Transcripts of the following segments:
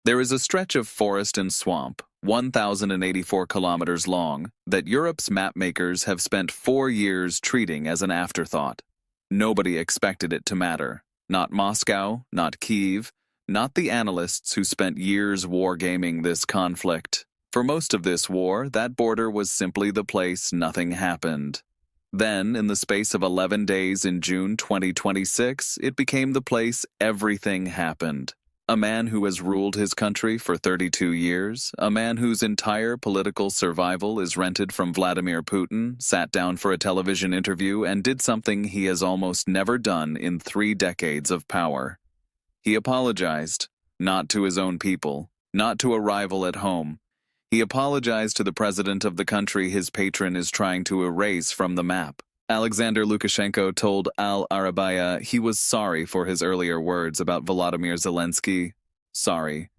There is a stretch of forest and swamp, 1,084 kilometers long, that Europe's mapmakers have spent 4 years treating as an afterthought. Nobody expected it to matter. Not Moscow, not Kyiv, not the analysts who spent years wargaming this conflict. For most of this war, that border was simply the place nothing happened. Then, in the space of 11 days in June 2026, it became the place everything happened. A man who has ruled his country for 32 years, a man whose entire political survival is rented from Vladimir Putin, sat down for a television interview and did something he has almost never done in 3 decades of power. He apologized, not to his own people, not to a rival at home. He apologized to the president of the country his patron is trying to erase from the map. Alexander Lukashenko told Al Arabiya he was sorry for his earlier words about Volodymyr Zelensky. Sorry.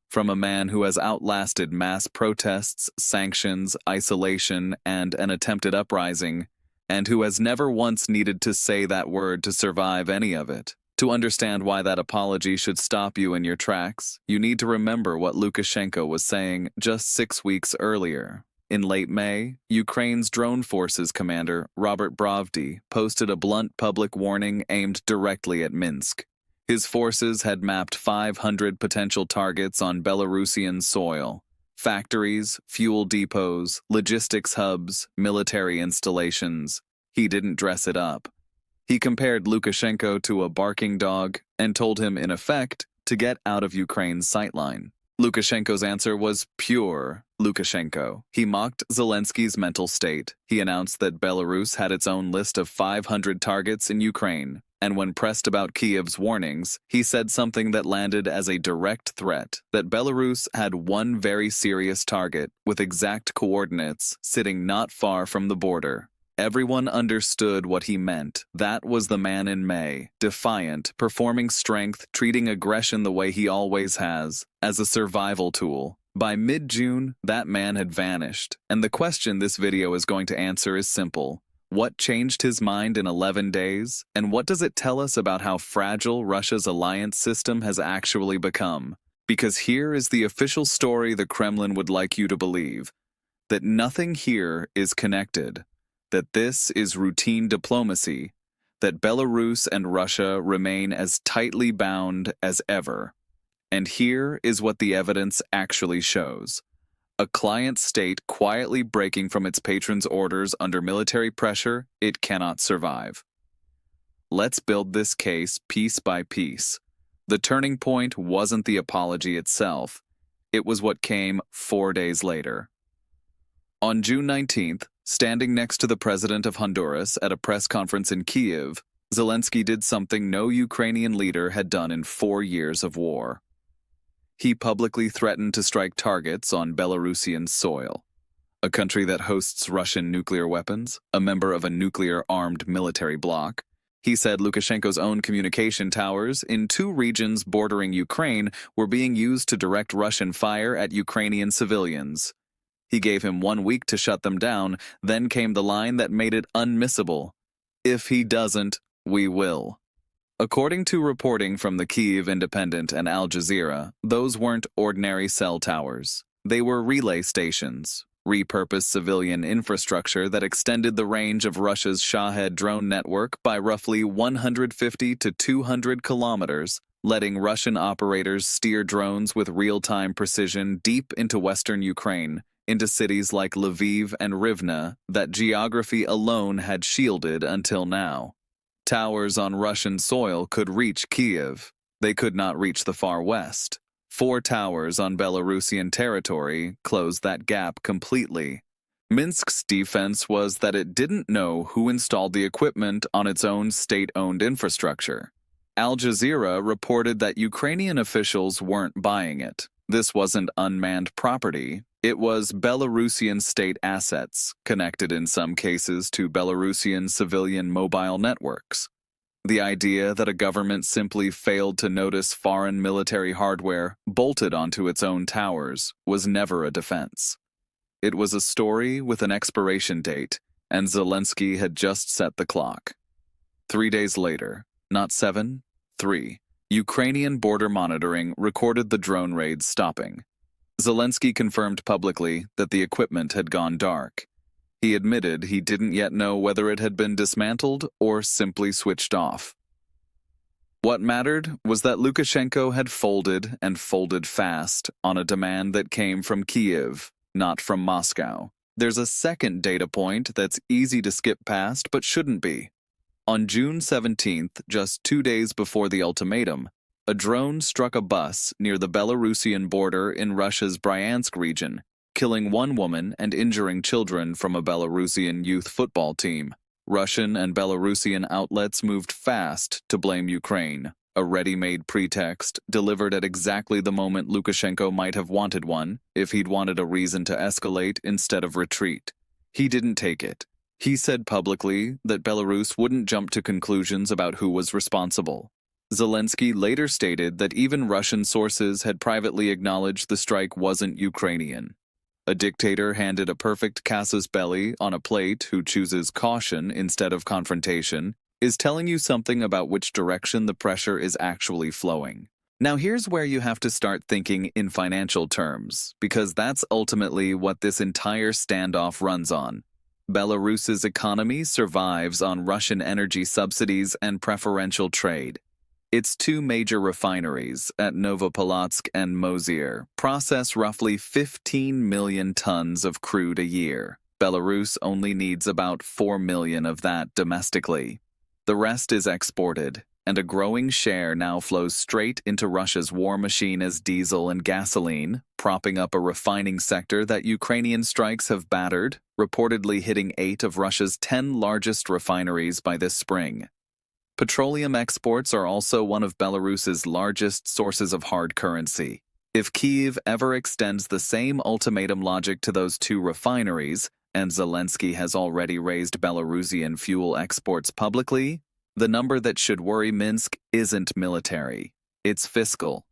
From a man who has outlasted mass protests, sanctions, isolation, and an attempted uprising, and who has never once needed to say that word to survive any of it. To understand why that apology should stop you in your tracks, you need to remember what Lukashenko was saying just 6 weeks earlier. In late May, Ukraine's drone forces commander, Robert Brovdy, posted a blunt public warning aimed directly at Minsk. His forces had mapped 500 potential targets on Belarusian soil: factories, fuel depots, logistics hubs, military installations. He didn't dress it up. He compared Lukashenko to a barking dog and told him, in effect, to get out of Ukraine's sightline. Lukashenko's answer was pure Lukashenko. He mocked Zelensky's mental state. He announced that Belarus had its own list of 500 targets in Ukraine, and when pressed about Kyiv's warnings, he said something that landed as a direct threat, that Belarus had one very serious target, with exact coordinates, sitting not far from the border. Everyone understood what he meant. That was the man in May, defiant, performing strength, treating aggression the way he always has, as a survival tool. By mid-June, that man had vanished, and the question this video is going to answer is simple. What changed his mind in 11 days, and what does it tell us about how fragile Russia's alliance system has actually become? Because here is the official story the Kremlin would like you to believe, that nothing here is connected. That this is routine diplomacy, that Belarus and Russia remain as tightly bound as ever. And here is what the evidence actually shows. A client state quietly breaking from its patron's orders under military pressure it cannot survive. Let's build this case piece by piece. The turning point wasn't the apology itself. It was what came 4 days later. On June 19th, standing next to the president of Honduras at a press conference in Kyiv, Zelensky did something no Ukrainian leader had done in 4 years of war. He publicly threatened to strike targets on Belarusian soil, a country that hosts Russian nuclear weapons, a member of a nuclear-armed military bloc. He said Lukashenko's own communication towers in 2 regions bordering Ukraine were being used to direct Russian fire at Ukrainian civilians. He gave him 1 week to shut them down, then came the line that made it unmissable. If he doesn't, we will. According to reporting from the Kyiv Independent and Al Jazeera, those weren't ordinary cell towers. They were relay stations, repurposed civilian infrastructure that extended the range of Russia's Shahed drone network by roughly 150 to 200 kilometers, letting Russian operators steer drones with real-time precision deep into western Ukraine, into cities like Lviv and Rivne that geography alone had shielded until now. Towers on Russian soil could reach Kyiv. They could not reach the far west. 4 towers on Belarusian territory closed that gap completely. Minsk's defense was that it didn't know who installed the equipment on its own state-owned infrastructure. Al Jazeera reported that Ukrainian officials weren't buying it. This wasn't unmanned property. It was Belarusian state assets, connected in some cases to Belarusian civilian mobile networks. The idea that a government simply failed to notice foreign military hardware bolted onto its own towers was never a defense. It was a story with an expiration date, and Zelensky had just set the clock. 3 days later, not 7, 3, Ukrainian border monitoring recorded the drone raids stopping. Zelensky confirmed publicly that the equipment had gone dark. He admitted he didn't yet know whether it had been dismantled or simply switched off. What mattered was that Lukashenko had folded and folded fast on a demand that came from Kyiv, not from Moscow. There's a second data point that's easy to skip past but shouldn't be. On June 17th, just 2 days before the ultimatum, a drone struck a bus near the Belarusian border in Russia's Bryansk region, killing one woman and injuring children from a Belarusian youth football team. Russian and Belarusian outlets moved fast to blame Ukraine, a ready-made pretext delivered at exactly the moment Lukashenko might have wanted one if he'd wanted a reason to escalate instead of retreat. He didn't take it. He said publicly that Belarus wouldn't jump to conclusions about who was responsible. Zelensky later stated that even Russian sources had privately acknowledged the strike wasn't Ukrainian. A dictator handed a perfect casus belli on a plate who chooses caution instead of confrontation is telling you something about which direction the pressure is actually flowing. Now here's where you have to start thinking in financial terms, because that's ultimately what this entire standoff runs on. Belarus's economy survives on Russian energy subsidies and preferential trade. Its two major refineries at Novopolotsk and Mozyr process roughly 15 million tons of crude a year. Belarus only needs about 4 million of that domestically. The rest is exported, and a growing share now flows straight into Russia's war machine as diesel and gasoline, propping up a refining sector that Ukrainian strikes have battered, reportedly hitting 8 of Russia's 10 largest refineries by this spring. Petroleum exports are also one of Belarus's largest sources of hard currency. If Kyiv ever extends the same ultimatum logic to those 2 refineries, and Zelensky has already raised Belarusian fuel exports publicly, the number that should worry Minsk isn't military, it's fiscal.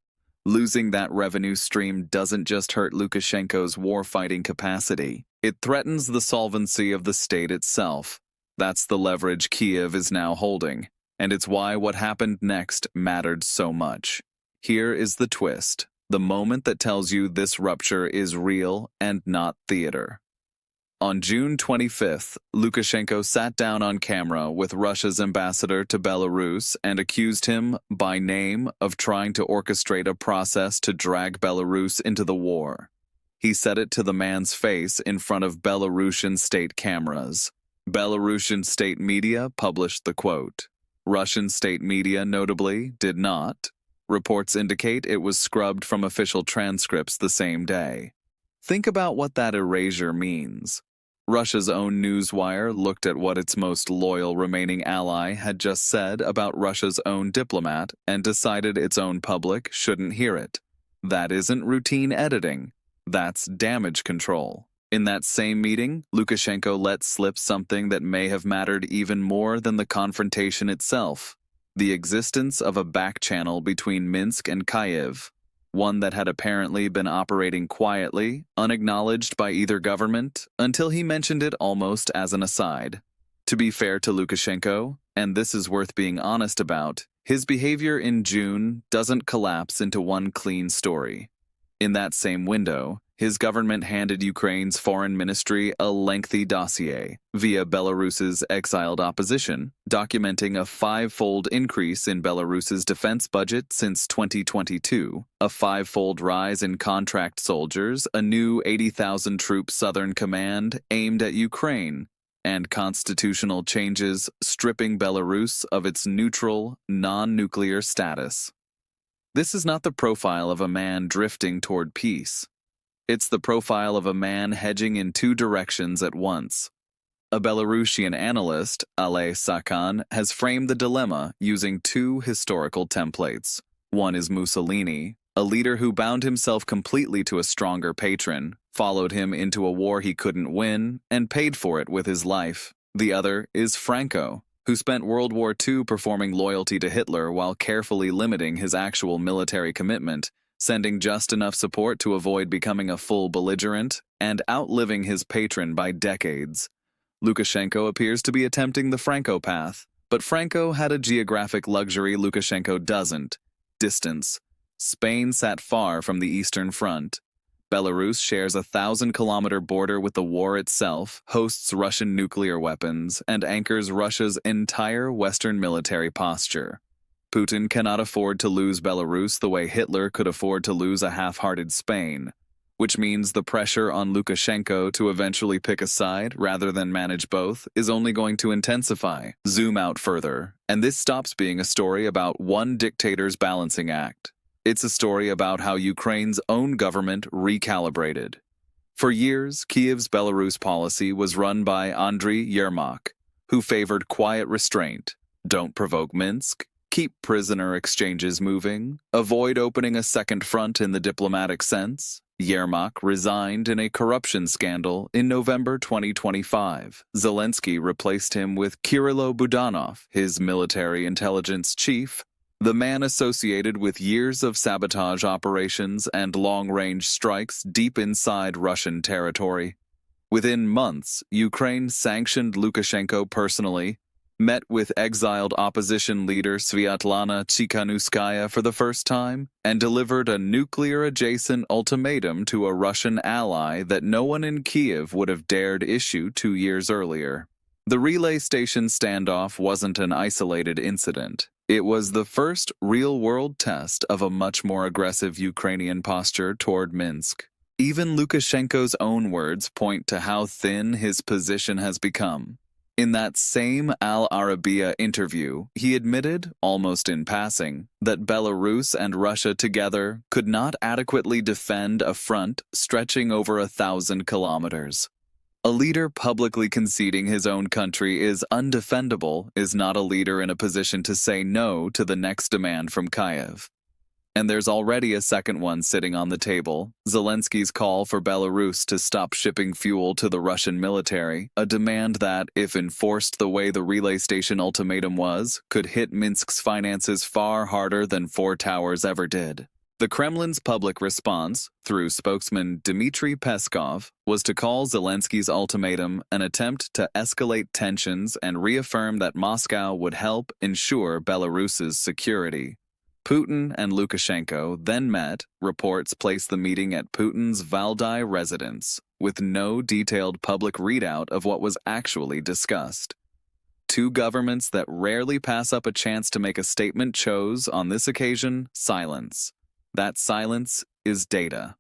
Losing that revenue stream doesn't just hurt Lukashenko's war-fighting capacity, it threatens the solvency of the state itself. That's the leverage Kyiv is now holding, and it's why what happened next mattered so much. Here is the twist, the moment that tells you this rupture is real and not theater. On June 25th, Lukashenko sat down on camera with Russia's ambassador to Belarus and accused him, by name, of trying to orchestrate a process to drag Belarus into the war. He said it to the man's face in front of Belarusian state cameras. Belarusian state media published the quote. Russian state media, notably, did not. Reports indicate it was scrubbed from official transcripts the same day. Think about what that erasure means. Russia's own newswire looked at what its most loyal remaining ally had just said about Russia's own diplomat and decided its own public shouldn't hear it. That isn't routine editing. That's damage control. In that same meeting, Lukashenko let slip something that may have mattered even more than the confrontation itself: the existence of a back channel between Minsk and Kyiv, one that had apparently been operating quietly, unacknowledged by either government, until he mentioned it almost as an aside. To be fair to Lukashenko, and this is worth being honest about, his behavior in June doesn't collapse into one clean story. In that same window, his government handed Ukraine's foreign ministry a lengthy dossier via Belarus's exiled opposition, documenting a 5-fold increase in Belarus's defense budget since 2022, a 5-fold rise in contract soldiers, a new 80,000-troop Southern Command aimed at Ukraine, and constitutional changes stripping Belarus of its neutral, non-nuclear status. This is not the profile of a man drifting toward peace. It's the profile of a man hedging in 2 directions at once. A Belarusian analyst, Alexander, has framed the dilemma using 2 historical templates. One is Mussolini, a leader who bound himself completely to a stronger patron, followed him into a war he couldn't win, and paid for it with his life. The other is Franco, who spent World War II performing loyalty to Hitler while carefully limiting his actual military commitment, sending just enough support to avoid becoming a full belligerent, and outliving his patron by decades. Lukashenko appears to be attempting the Franco path, but Franco had a geographic luxury Lukashenko doesn't. Distance. Spain sat far from the Eastern Front. Belarus shares a 1,000-kilometer border with the war itself, hosts Russian nuclear weapons, and anchors Russia's entire Western military posture. Putin cannot afford to lose Belarus the way Hitler could afford to lose a half-hearted Spain, which means the pressure on Lukashenko to eventually pick a side rather than manage both is only going to intensify. Zoom out further, and this stops being a story about one dictator's balancing act. It's a story about how Ukraine's own government recalibrated. For years, Kiev's Belarus policy was run by Andriy Yermak, who favored quiet restraint. Don't provoke Minsk, keep prisoner exchanges moving, avoid opening a second front in the diplomatic sense. Yermak resigned in a corruption scandal in November 2025. Zelensky replaced him with Kirilo Budanov, his military intelligence chief, the man associated with years of sabotage operations and long-range strikes deep inside Russian territory. Within months, Ukraine sanctioned Lukashenko personally, met with exiled opposition leader Sviatlana Tsikhanouskaya for the first time, and delivered a nuclear-adjacent ultimatum to a Russian ally that no one in Kiev would have dared issue 2 years earlier. The relay station standoff wasn't an isolated incident. It was the first real-world test of a much more aggressive Ukrainian posture toward Minsk. Even Lukashenko's own words point to how thin his position has become. In that same Al Arabiya interview, he admitted, almost in passing, that Belarus and Russia together could not adequately defend a front stretching over 1,000 kilometers. A leader publicly conceding his own country is undefendable is not a leader in a position to say no to the next demand from Kiev. And there's already a second one sitting on the table, Zelensky's call for Belarus to stop shipping fuel to the Russian military, a demand that, if enforced the way the relay station ultimatum was, could hit Minsk's finances far harder than Four Towers ever did. The Kremlin's public response, through spokesman Dmitry Peskov, was to call Zelensky's ultimatum an attempt to escalate tensions and reaffirm that Moscow would help ensure Belarus's security. Putin and Lukashenko then met. Reports placed the meeting at Putin's Valdai residence, with no detailed public readout of what was actually discussed. Two governments that rarely pass up a chance to make a statement chose, on this occasion, silence. That silence is data.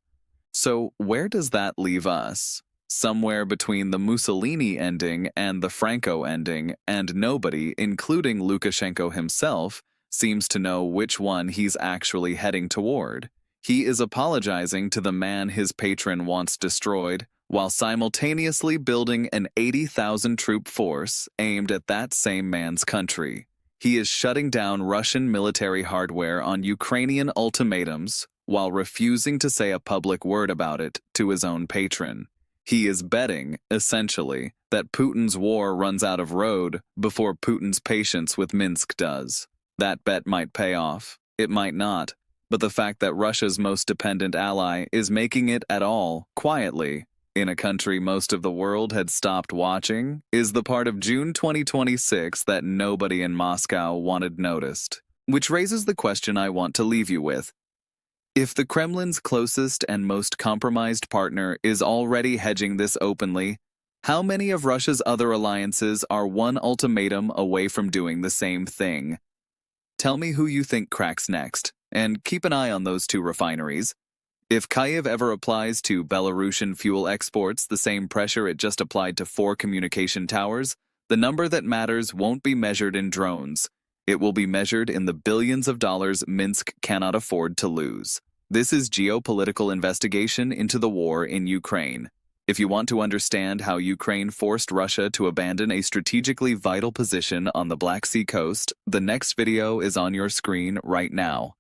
So where does that leave us? Somewhere between the Mussolini ending and the Franco ending, and nobody, including Lukashenko himself, seems to know which one he's actually heading toward. He is apologizing to the man his patron wants destroyed, while simultaneously building an 80,000-troop force aimed at that same man's country. He is shutting down Russian military hardware on Ukrainian ultimatums while refusing to say a public word about it to his own patron. He is betting, essentially, that Putin's war runs out of road before Putin's patience with Minsk does. That bet might pay off. It might not. But the fact that Russia's most dependent ally is making it at all, quietly, in a country most of the world had stopped watching, is the part of June 2026 that nobody in Moscow wanted noticed. Which raises the question I want to leave you with. If the Kremlin's closest and most compromised partner is already hedging this openly, how many of Russia's other alliances are one ultimatum away from doing the same thing? Tell me who you think cracks next, and keep an eye on those two refineries. If Kyiv ever applies to Belarusian fuel exports the same pressure it just applied to 4 communication towers, the number that matters won't be measured in drones. It will be measured in the billions of dollars Minsk cannot afford to lose. This is geopolitical investigation into the war in Ukraine. If you want to understand how Ukraine forced Russia to abandon a strategically vital position on the Black Sea coast, the next video is on your screen right now.